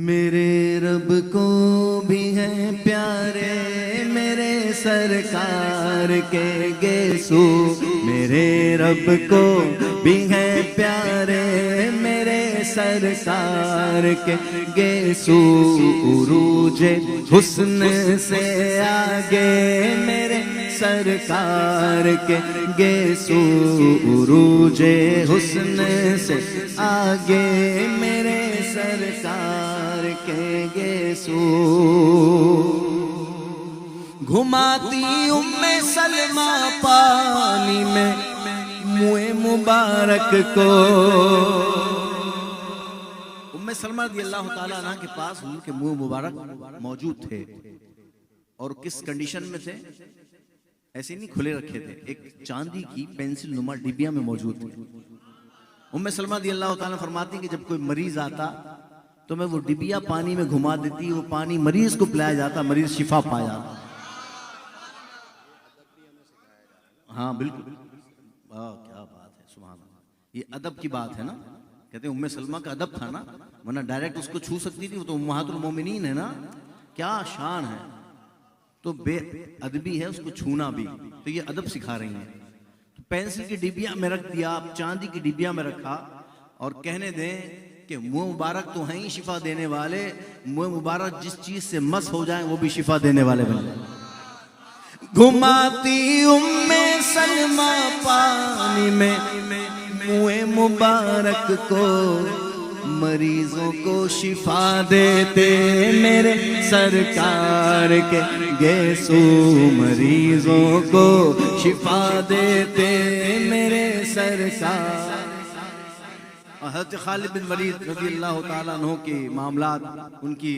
मेरे रब को भी है प्यारे मेरे सरकार के गेसू, मेरे रब को भी है प्यारे मेरे सरकार के गेसू। उरूजे हुस्न से आगे मेरे सरकार के गेसू, उरूजे हुस्न से आगे मेरे सरकार के गेसू। घुमाती उम्मे सलमा पानी में मुँह मुबारक को। उम्मे सलमा रज़ियल्लाहु ताला अन्हा के पास उनके मुँह मुबारक मौजूद थे और किस कंडीशन में थे? ऐसे नहीं खुले रखे थे, एक चांदी की पेंसिल नुमा डिबिया में मौजूद थे। उम्मे सलमा रज़ियल्लाहु ताला फरमाती कि जब कोई मरीज आता तो मैं वो डिबिया पानी में घुमा देती, वो पानी मरीज को पिलाया जाता, मरीज शिफा पा जाता। हाँ बिल्कुल, क्या बात है, सुभान अल्लाह। ये अदब की बात है ना, कहते हैं उम्मे सलमा का अदब था ना, वरना डायरेक्ट उसको छू सकती थी, वो तो उम्महातुल मोमिनीन है ना, क्या शान है। तो बेअदबी है उसको छूना भी, तो ये अदब सिखा रही हैं। तो पेंसिल की डिबिया में रख दिया, चांदी की डिबिया में रखा और कहने दें कि मुंह मुबारक तो हैं ही शिफा देने वाले, मुंह मुबारक जिस चीज से मस हो जाए वो भी शिफा देने वाले बन जाए। घुमाती उम्मे सलमा पानी में मुंह मुबारक को, मरीजों को शिफा देते मेरे सरकार के गेसू, मरीजों को शिफा देते मेरे सरकार। हज़रत खालिद बिन वलीद रज़ियल्लाहु ताला अन्हु के मामलात, उनकी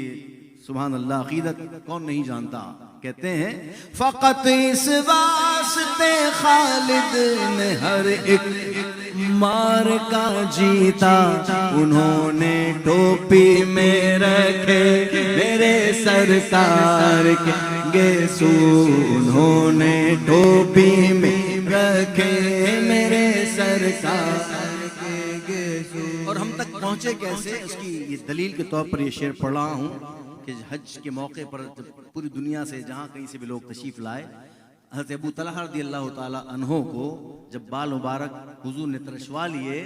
सुभान अल्लाह अकीदत कौन नहीं जानता। कहते हैं फ़क़त इस वास्ते खालिद ने हर एक मार का जीता, उन्होंने टोपी में रखे मेरे सरकार के गेसू, उन्होंने टोपी में रखे मेरे सरकार के गेसू। और हम तक पहुंचे कैसे, उसकी ये दलील के तौर पर ये शेर पढ़ रहा हूँ कि हज के मौके पर पूरी दुनिया से जहाँ कहीं से भी लोग तशरीफ लाए, हज़रत अबू तलहा रज़ियल्लाहु ताला अन्हो को जब बाल मुबारक हुजूर ने तरशवा लिए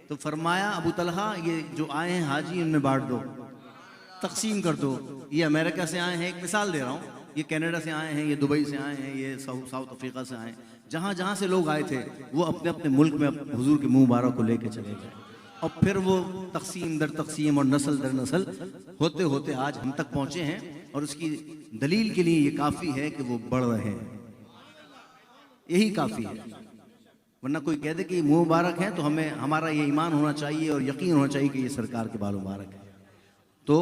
तो फरमाया, अबू तलहा ये जो आए हैं हाजी इनमें बांट दो, तकसीम कर दो। ये अमेरिका से आए हैं, एक मिसाल दे रहा हूँ, ये कनाडा से आए हैं, ये दुबई से आए हैं, ये साउथ अफ्रीका से आए हैं, जहाँ जहाँ से लोग आए थे वो अपने अपने मुल्क में हुजूर के मुँह मुबारक को लेके चले गए। और फिर वो तकसीम दर तकसीम और नस्ल दर नस्ल होते होते आज हम तक पहुँचे हैं। और उसकी दलील के लिए ये काफ़ी है कि वो बढ़ रहे हैं, यही काफ़ी है। वरना कोई कह दे कि मुँह मुबारक है तो हमें हमारा ये ईमान होना चाहिए और यकीन होना चाहिए कि ये सरकार के बाल मुबारक है, तो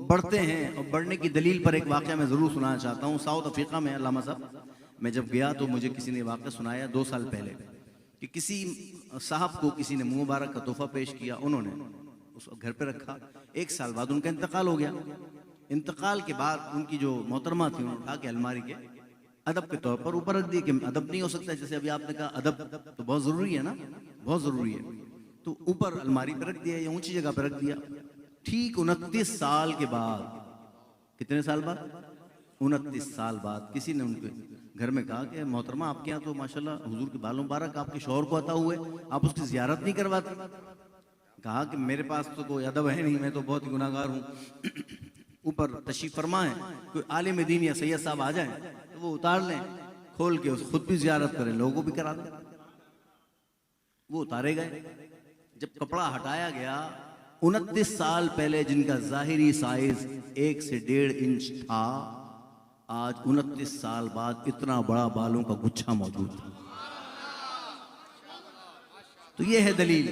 बढ़ते हैं। और बढ़ने की दलील पर एक वाक़या मैं ज़रूर सुनाना चाहता हूँ। साउथ अफ्रीका में अल्लामा साहब मैं जब गया तो मुझे किसी ने वाक़या सुनाया 2 साल पहले कि किसी साहब को किसी ने मुँह मुबारक का तोहफा पेश किया, उन्होंने उसको घर पे रखा। 1 साल बाद उनका इंतकाल हो गया। इंतकाल के बाद उनकी जो मोहतरमा थी उन्होंने उठा के अलमारी के अदब के तौर पर ऊपर रख दिए कि अदब नहीं हो सकता, जैसे अभी आपने कहा अदब तो बहुत ज़रूरी है ना, बहुत ज़रूरी है, तो ऊपर अलमारी पर रख दिया या ऊंची जगह पर रख दिया। ठीक 29 साल के बाद, कितने साल बाद? 29 साल बाद किसी ने उनके घर में कहा कि मोहतरमा आपके यहाँ तो माशाल्लाह हुजूर के बाल मुबारक आपके शौहर को अता हुए, आप उसकी ज़ियारत नहीं करवाते। कहा कि मेरे पास तो कोई अदब है नहीं, मैं तो बहुत ही गुनाहगार हूँ। ऊपर तशरीफ फरमा है, कोई आलिम दीन या सैयद साहब आ जाए तो वो उतार लें, खोल के उस खुद भी ज़ियारत करें, लोगों को भी करा दें। वो उतारे गए। जब कपड़ा हटाया गया, 29 साल पहले जिनका ज़ाहिरी साइज 1 से 1.5 इंच था, आज 29 साल बाद इतना बड़ा बालों का गुच्छा मौजूद है। तो ये है दलील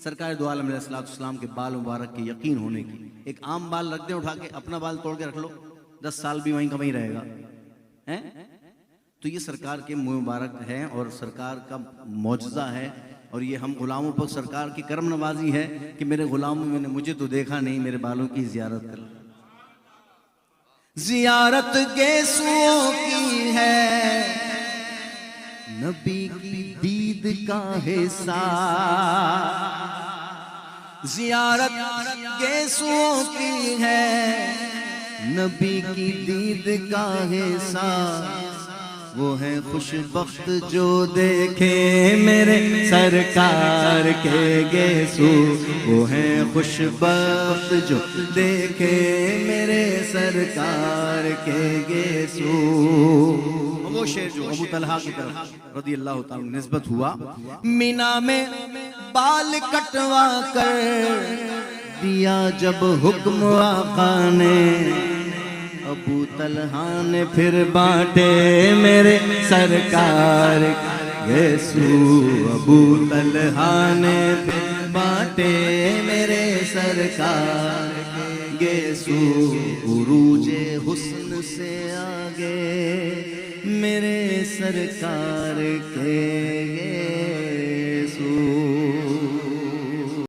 सरकार दो आलम अलैहिस्सलाम के बाल मुबारक के यकीन होने की। एक आम बाल रख दें उठा के, अपना बाल तोड़ के रख लो, 10 साल भी वहीं का वहीं रहेगा, हैं? तो ये सरकार के मुँह मुबारक है और सरकार का मौजज़ा है। और ये हम गुलामों पर सरकार की करम नवाजी है कि मेरे गुलामों में मुझे तो देखा नहीं, मेरे बालों की ज़ियारत कर। ज़ियारत गेसुओं की है, नबी की दीद का हिस्सा, जियारत गेसुओं की है, नबी की दीद का हिस्सा वो है खुशबख्त जो देखे मेरे सरकार के गेसू। वो है खुशबख्त जो देखे मेरे सरकार के गेसू। वो शेर जो अबू तलहा की तरफ रज़ी अल्लाह ताला निस्बत हुआ, मीना में बाल कटवा कर दिया जब हुक्म आका ने, अबू तलहा ने फिर बांटे मेरे सरकार गेसू। अबू तलहा ने फिर बांटे मेरे सरकार गेसू। उरूजे हुस्न से आगे मेरे सरकार के